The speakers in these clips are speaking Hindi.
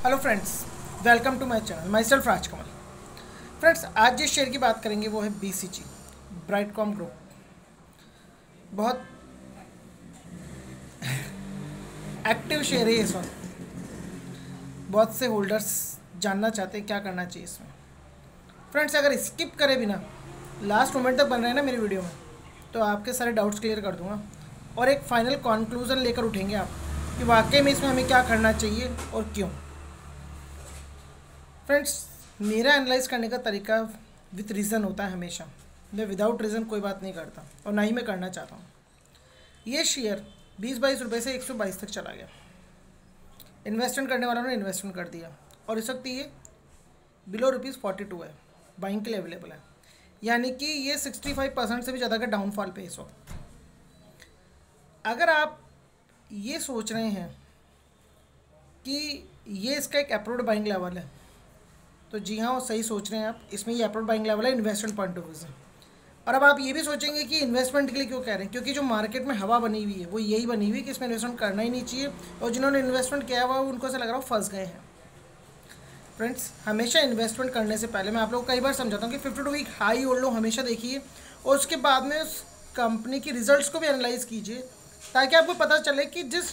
Hello friends, welcome to my channel. Myself Rajkamal. Friends, आज जिस शेयर की बात करेंगे वो है BCG, ब्राइटकॉम ग्रुप। बहुत एक्टिव शेयर है इस वक्त। बहुत से होल्डर्स जानना चाहते हैं क्या करना चाहिए इसमें। फ्रेंड्स, अगर स्किप करे बिना लास्ट मोमेंट तक बन रहे हैं ना मेरी वीडियो में, तो आपके सारे डाउट्स क्लियर कर दूंगा और एक फाइनल कंक्लूजन लेकर उठेंगे आप कि वाकई में इसमें हमें क्या करना चाहिए और क्यों। फ्रेंड्स, मेरा एनालाइज करने का तरीका विथ रीज़न होता है हमेशा। मैं विदाउट रीज़न कोई बात नहीं करता और ना ही मैं करना चाहता हूँ। ये शेयर 20-22 रुपये से 122 तक चला गया। इन्वेस्टमेंट करने वालों ने इन्वेस्टमेंट कर दिया और इस वक्त ये बिलो ₹42 है, बाइंग के लिए अवेलेबल है। यानी कि ये 65% से भी ज़्यादा का डाउनफॉल पे इस वक्त। अगर आप ये सोच रहे हैं कि ये इसका एक अप्रूव्ड बाइंग लेवल है, तो जी हाँ, वो सही सोच रहे हैं आप। इसमें ये अप्रूव्ड बाइंग लेवल है इन्वेस्टमेंट पॉइंट ऑफ व्यू से। और अब आप ये भी सोचेंगे कि इन्वेस्टमेंट के लिए क्यों कह रहे हैं, क्योंकि जो मार्केट में हवा बनी हुई है वो यही बनी हुई है कि इसमें इन्वेस्टमेंट करना ही नहीं चाहिए, और जिन्होंने इन्वेस्टमेंट किया हुआ उनको ऐसा लग रहा हो फंस गए हैं। फ्रेंड्स, हमेशा इन्वेस्टमेंट करने से पहले मैं आप लोग को कई बार समझाता हूँ कि 52 वीक हाई होल्ड लो हमेशा देखिए, और उसके बाद में उस कंपनी की रिजल्ट्स को भी एनालाइज कीजिए, ताकि आपको पता चले कि जिस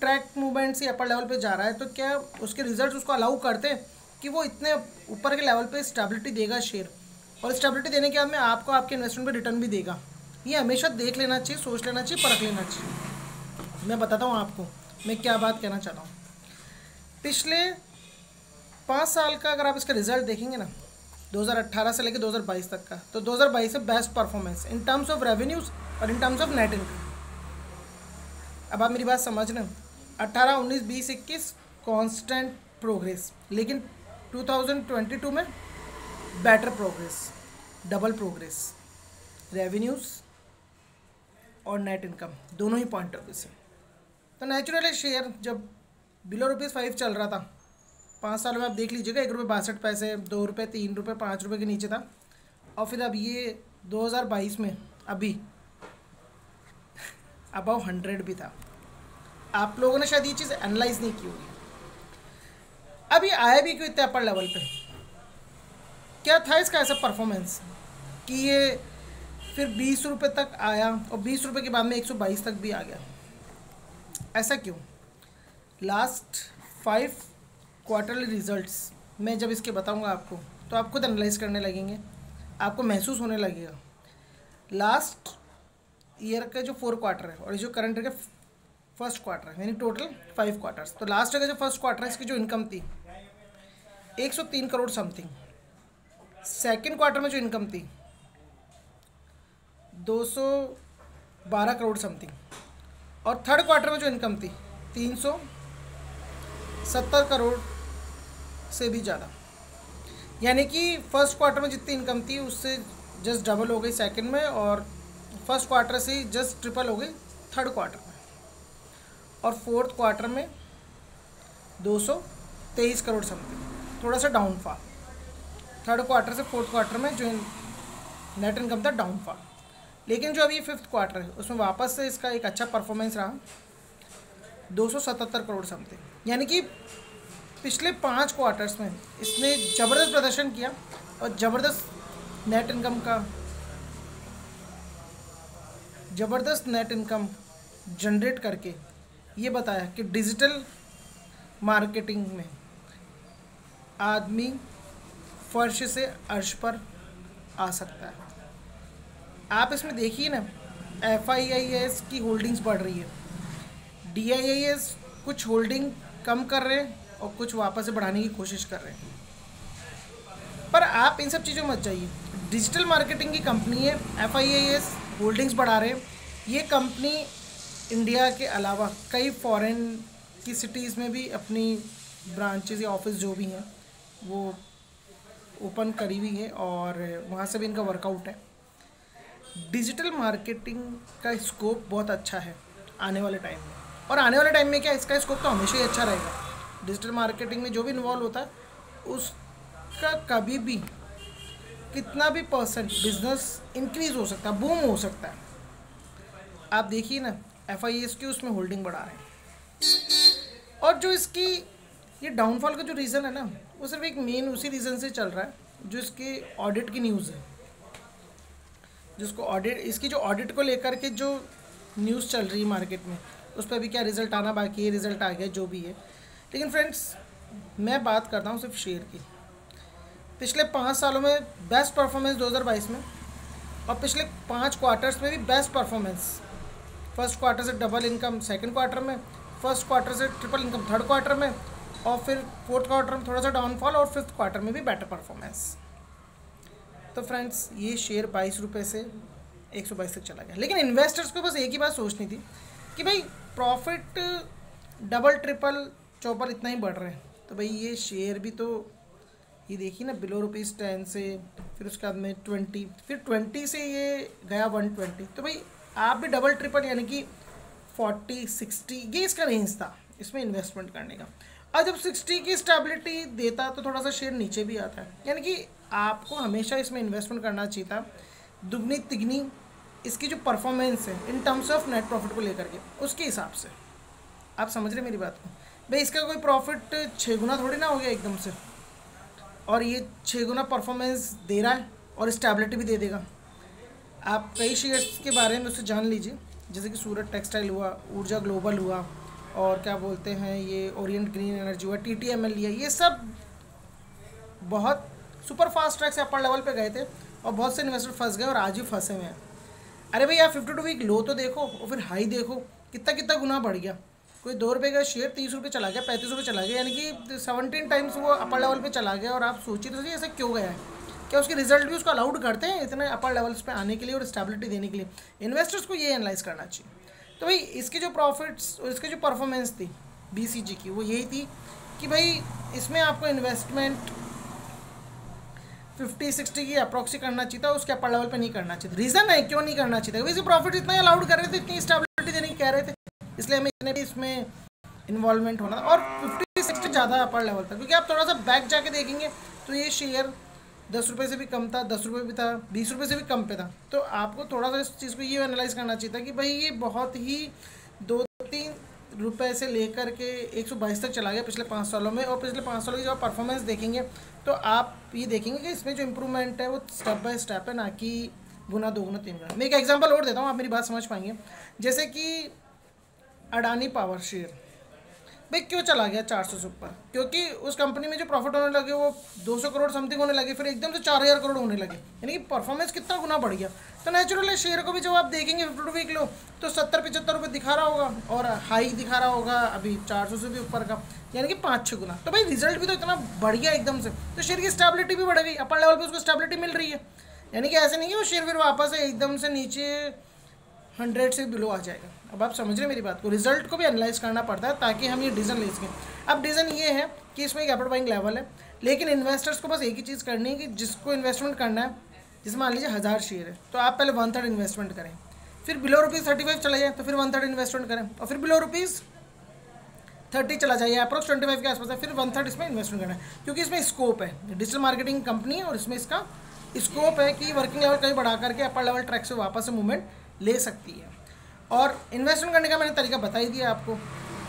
ट्रैक मूवमेंट से अपर लेवल पे जा रहा है तो क्या उसके रिजल्ट्स उसको अलाउ करते हैं कि वो इतने ऊपर के लेवल पे स्टेबिलिटी देगा शेयर, और स्टेबिलिटी देने के बाद में आपको आपके इन्वेस्टमेंट पे रिटर्न भी देगा। ये हमेशा देख लेना चाहिए, सोच लेना चाहिए, परख लेना चाहिए। मैं बताता हूँ आपको मैं क्या बात कहना चाह रहा हूँ। पिछले 5 साल का अगर आप इसका रिजल्ट देखेंगे ना, 2018 से लेकर 2022 तक का, तो 2022 से best performance in terms of revenues और in terms of net income. अब आप मेरी बात समझ रहे हैं। 18, 19, 20, 21 कांस्टेंट प्रोग्रेस, लेकिन 2022 में better progress, double progress, revenues और नेट इनकम दोनों ही पॉइंट ऑफ व्यू से। तो नेचुरली शेयर जब बिलो ₹5 चल रहा था 5 सालों में, आप देख लीजिएगा, ₹1.62, ₹2, ₹3, ₹5 के नीचे था। और फिर अब ये 2022 में अभी अबव 100 भी था। आप लोगों ने शायद ये चीज़ एनालाइज नहीं की होगी। अभी आया भी क्यों इतने अपर लेवल पे? क्या था इसका ऐसा परफॉर्मेंस कि ये फिर ₹20 तक आया और ₹20 के बाद में 122 तक भी आ गया? ऐसा क्यों? लास्ट 5 क्वार्टरली रिजल्ट्स मैं जब इसके बताऊंगा आपको, तो आप खुद एनालाइज करने लगेंगे, आपको महसूस होने लगेगा। लास्ट ईयर का जो 4 क्वार्टर है और जो करंट ईयर का फर्स्ट क्वार्टर है, यानी टोटल 5 क्वार्टर्स, तो लास्ट ईयर का जो फर्स्ट क्वार्टर है इसकी जो इनकम थी 103 करोड़ समथिंग। सेकेंड क्वार्टर में जो इनकम थी 212 करोड़ समथिंग, और थर्ड क्वार्टर में जो इनकम थी 370 करोड़ से भी ज़्यादा। यानी कि फर्स्ट क्वार्टर में जितनी इनकम थी उससे जस्ट डबल हो गई सेकंड में, और फर्स्ट क्वार्टर से ही जस्ट ट्रिपल हो गई थर्ड क्वार्टर में, और फोर्थ क्वार्टर में 223 करोड़ समथिंग, थोड़ा सा डाउनफॉल। थर्ड क्वार्टर से फोर्थ क्वार्टर में जो नेट इनकम था डाउनफॉल। लेकिन जो अभी फिफ्थ क्वार्टर है उसमें वापस से इसका एक अच्छा परफॉर्मेंस रहा, 277 करोड़ समथिंग। यानी कि पिछले 5 क्वार्टर्स में इसने ज़बरदस्त प्रदर्शन किया और ज़बरदस्त नेट इनकम जनरेट करके ये बताया कि डिजिटल मार्केटिंग में आदमी फर्श से अर्श पर आ सकता है। आप इसमें देखिए ना, FIIS की होल्डिंग्स बढ़ रही है, DIIS कुछ होल्डिंग कम कर रहे हैं और कुछ वापस से बढ़ाने की कोशिश कर रहे हैं। पर आप इन सब चीज़ों में मत जाइए। डिजिटल मार्केटिंग की कंपनी है, FIIS होल्डिंग्स बढ़ा रहे हैं। ये कंपनी इंडिया के अलावा कई फॉरेन की सिटीज़ में भी अपनी ब्रांचेस या ऑफिस जो भी हैं वो ओपन करी हुई है, और वहाँ से भी इनका वर्कआउट है। डिजिटल मार्केटिंग का स्कोप बहुत अच्छा है आने वाले टाइम में, और आने वाले टाइम में क्या, इसका स्कोप तो हमेशा ही अच्छा रहेगा। डिजिटल मार्केटिंग में जो भी इन्वॉल्व होता है उसका कभी भी कितना भी % बिजनेस इंक्रीज़ हो सकता है, बूम हो सकता है। आप देखिए ना, FIIS की उसमें होल्डिंग बढ़ा रहे हैं, और जो इसकी ये डाउनफॉल का जो रीज़न है ना, वो सिर्फ एक मेन उसी रीज़न से चल रहा है जो इसके ऑडिट की न्यूज़ है, जिसको ऑडिट, इसकी जो ऑडिट को लेकर के जो न्यूज़ चल रही है मार्केट में, उस पर भी क्या रिज़ल्ट आना बाकी है, रिज़ल्ट आ गया जो भी है। लेकिन फ्रेंड्स, मैं बात करता हूँ सिर्फ शेयर की। पिछले 5 सालों में बेस्ट परफॉर्मेंस 2022 में, और पिछले 5 क्वार्टर्स में भी बेस्ट परफॉर्मेंस। फर्स्ट क्वार्टर से डबल इनकम सेकंड क्वार्टर में, फर्स्ट क्वार्टर से ट्रिपल इनकम थर्ड क्वार्टर में, और फिर फोर्थ क्वार्टर में थोड़ा सा डाउनफॉल, और फिफ्थ क्वार्टर में भी बेटर परफॉर्मेंस। तो फ्रेंड्स, ये शेयर 22 रुपये से 122 तक चला गया। लेकिन इन्वेस्टर्स को बस एक ही बात सोचनी थी कि भाई प्रॉफिट डबल ट्रिपल चौपल इतना ही बढ़ रहे हैं, तो भाई ये शेयर भी तो, ये देखिए ना, बिलो ₹10 से, फिर उसके बाद में 20, फिर 20 से ये गया 120। तो भाई आप भी डबल ट्रिपल यानी कि 40 60, ये इसका रेंज था इसमें इन्वेस्टमेंट करने का। और जब 60 की स्टेबिलिटी देता तो थोड़ा सा शेयर नीचे भी आता है, यानी कि आपको हमेशा इसमें इन्वेस्टमेंट करना चाहिए था दुगनी तिगनी इसकी जो परफॉर्मेंस है इन टर्म्स ऑफ नेट प्रॉफिट को लेकर के, उसके हिसाब से। आप समझ रहे मेरी बात को? भाई इसका कोई प्रॉफिट 6 गुना थोड़ी ना हो गया एकदम से, और ये 6 गुना परफॉर्मेंस दे रहा है और स्टेबिलिटी भी दे देगा। आप कई शेयर्स के बारे में उससे जान लीजिए, जैसे कि सूरत टेक्सटाइल हुआ, ऊर्जा ग्लोबल हुआ, और क्या बोलते हैं ये ओरिएंट ग्रीन एनर्जी हुआ, TTML लिया, ये सब बहुत सुपर फास्ट ट्रैक से अपर लेवल पे गए थे और बहुत से इन्वेस्टर फंस गए और आज भी फंसे हुए हैं। अरे भाई आप 52 वीक लो तो देखो और फिर हाई देखो, कितना कितना गुना बढ़ गया। कोई 2 रुपये का शेयर 30 रुपये चला गया, 35 रुपये चला गया, यानी कि 17 टाइम्स वो अपर लेवल पे चला गया। और आप सोचिए तो सही ऐसा क्यों गया है? क्या उसके रिजल्ट भी उसको अलाउड करते हैं इतने अपर लेवल्स पे आने के लिए और स्टेबिलिटी देने के लिए? इन्वेस्टर्स को ये एनालाइज करना चाहिए। तो भाई इसके जो प्रॉफिट्स और इसकी जो परफॉर्मेंस थी BCG की, वो यही थी कि भाई इसमें आपको इन्वेस्टमेंट 50-60 की अप्रॉक्सी करना चाहिए था, उसके अपर लेवल पे नहीं करना चाहिए। रीज़न है क्यों नहीं करना चाहिए था, वैसे प्रॉफिट इतना अलाउड कर रहे थे, इतनी स्टेबिलिटी देने की कह रहे थे, इसलिए हमें इतने भी इसमें इन्वॉल्वमेंट होना था। और 50-60 ज़्यादा अपर लेवल था, क्योंकि आप थोड़ा सा बैक जाके देखेंगे तो ये शेयर 10 रुपये से भी कम था, 10 रुपये भी था, 20 रुपये से भी कम पे था। तो आपको थोड़ा सा इस चीज़ को ये एनालाइज करना चाहिए था कि भाई ये बहुत ही 2-3 रुपये से लेकर के 122 तक चला गया पिछले 5 सालों में। और पिछले 5 सालों की जब आप परफॉर्मेंस देखेंगे तो आप ये देखेंगे कि इसमें जो इम्प्रूवमेंट है वो स्टेप बाय स्टेप है, ना कि गुना 2 गुना 3 गुना। मैं एक एग्जांपल और देता हूँ, आप मेरी बात समझ पाएंगे। जैसे कि अडानी पावर शेयर भाई क्यों चला गया 400 से ऊपर? क्योंकि उस कंपनी में जो प्रॉफिट होने लगे वो 200 करोड़ समथिंग होने लगे, फिर एकदम से 4000 करोड़ होने लगे, यानी कि परफॉर्मेंस कितना गुना बढ़ गया। तो नेचुरल है शेयर को भी जब आप देखेंगे 52 वीक लो तो 70-75 रुपये दिखा रहा होगा, और हाई दिखा रहा होगा अभी 400 से भी ऊपर का, यानी कि 5-6 गुना। तो भाई रिजल्ट भी तो इतना बढ़ गया एकदम से, तो शेयर की स्टेबिलिटी भी बढ़ गई, अपर लेवल पर उसको स्टेबिलिटी मिल रही है। यानी कि ऐसे नहीं कि वो शेयर फिर वापस एकदम से नीचे 100 से बिलो आ जाएगा। अब आप समझ रहे मेरी बात को? रिजल्ट को भी एनालाइज करना पड़ता है ताकि हम ये डिसीजन ले सकें। अब डिसीजन ये है कि इसमें कैपिटल बाइंग लेवल है, लेकिन इन्वेस्टर्स को बस एक ही चीज़ करनी है कि जिसको इन्वेस्टमेंट करना है, जैसे मान लीजिए 1000 शेयर है, तो आप पहले 1/3 इन्वेस्टमेंट करें, फिर बिलो ₹35 चला जाए तो फिर 1/3 इन्वेस्टमेंट करें, और फिर बिलो ₹30 चला जाइए, अप्रॉक्स 25 के आसपास है, फिर 1/3 इसमें इन्वेस्टमेंट करना है। क्योंकि इसमें स्कोप है, डिजिटल मार्केटिंग कंपनी है और इसमें इसका स्कोप है कि वर्किंग लेवल कहीं बढ़ा करके अपर लेवल ट्रैक से वापस से मूवमेंट ले सकती है। और इन्वेस्टमेंट करने का मैंने तरीका बता ही दिया आपको।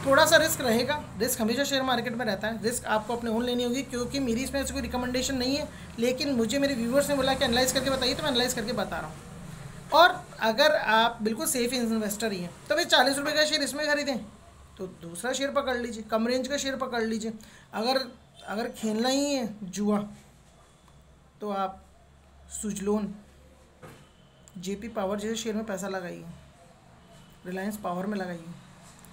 थोड़ा सा रिस्क रहेगा, रिस्क हमेशा शेयर मार्केट में रहता है, रिस्क आपको अपने ओन लेनी होगी, क्योंकि मेरी इसमें ऐसी कोई रिकमेंडेशन नहीं है, लेकिन मुझे मेरे व्यूवर्स ने बोला कि एनालाइज करके बताइए, तो मैं एनालाइज करके बता रहा हूँ। और अगर आप बिल्कुल सेफ इन्वेस्टर ही हैं तो भाई 40 रुपये का शेयर इसमें खरीदें तो दूसरा शेयर पकड़ लीजिए, कम रेंज का शेयर पकड़ लीजिए। अगर खेलना ही है जुआ तो आप सुजलोन, JP पावर जैसे शेयर में पैसा लगाइए, रिलायंस पावर में लगाइए।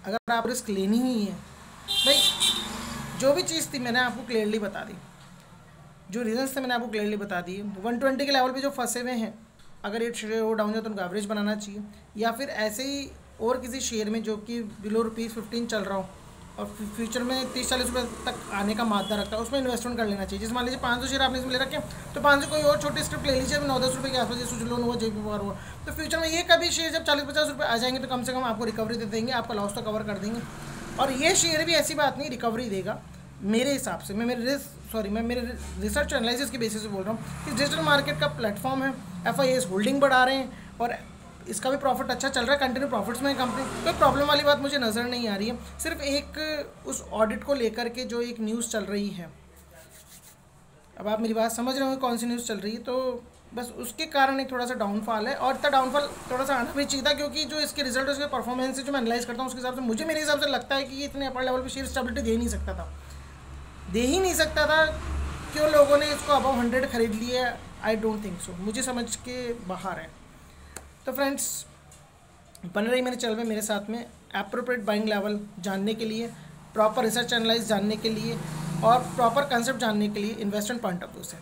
अगर आप रिस्क लेनी ही है भाई, जो भी चीज़ थी मैंने आपको क्लियरली बता दी, जो रीजंस थे मैंने आपको क्लियरली बता दिए। 120 के लेवल पे जो फंसे हुए हैं, अगर एक शेयर और डाउन जाए तो उनको एवरेज बनाना चाहिए, या फिर ऐसे ही और किसी शेयर में जो कि बिलो ₹15 चल रहा हो और फ्यूचर में 30-40 रुपये तक आने का मादा रखता है, उसमें इन्वेस्टमेंट कर लेना चाहिए। जैसे मान लीजिए 500 शेयर आपने इसमें ले रखे, तो 500 कोई और छोटी स्क्रिप्ट ले लीजिए 9-10 रुपये के आसपास, जैसे सुजलोन हुआ, JP पावर हुआ। तो फ्यूचर में ये कभी शेयर जब 40-50 रुपये आ जाएंगे तो कम से कम आपको रिकवरी दे देंगे, आपका लॉस तो कवर कर देंगे। और ये शेयर भी ऐसी बात नहीं रिकवरी देगा मेरे हिसाब से। मैं मेरे रिसर्च एनालिसिस के बेसिस पे बोल रहा हूँ कि डिजिटल मार्केट का प्लेटफॉर्म है, FIAs होल्डिंग बढ़ा रहे हैं और इसका भी प्रॉफिट अच्छा चल रहा है, कंटिन्यू प्रॉफिट्स में कंपनी, कोई प्रॉब्लम वाली बात मुझे नज़र नहीं आ रही है। सिर्फ एक उस ऑडिट को लेकर के जो एक न्यूज़ चल रही है, अब आप मेरी बात समझ रहे होंगे कौन सी न्यूज़ चल रही है, तो बस उसके कारण एक थोड़ा सा डाउनफॉल है। और इतना डाउनफॉल थोड़ा सा आना भी चाहिए था, क्योंकि जो इसके रिजल्ट उसके परफॉर्मेंस से जो मैं एनालाइज करता हूँ उसके हिसाब से मुझे, मेरे हिसाब से लगता है कि ये इतने अपर लेवल पे शेयर स्टेबिलिटी दे ही नहीं सकता था। क्यों लोगों ने इसको अबव 100 खरीद लिया, आई डोंट थिंक सो, मुझे समझ के बाहर है। तो फ्रेंड्स, बन रही मेरे चैनल में मेरे साथ में एप्रोप्रिएट बाइंग लेवल जानने के लिए, प्रॉपर रिसर्च एनालाइज जानने के लिए और प्रॉपर कंसेप्ट जानने के लिए इन्वेस्टमेंट पॉइंट ऑफ व्यू से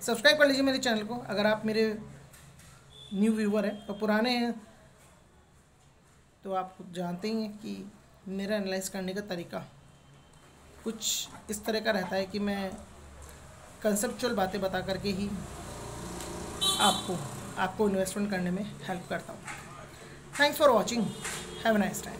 सब्सक्राइब कर लीजिए मेरे चैनल को। अगर आप मेरे न्यू व्यूअर हैं और पुराने हैं तो आप जानते ही हैं कि मेरा एनालाइज करने का तरीका कुछ इस तरह का रहता है कि मैं कंसेप्चुअल बातें बता करके ही आपको इन्वेस्टमेंट करने में हेल्प करता हूँ। Thanks for watching, have a nice time.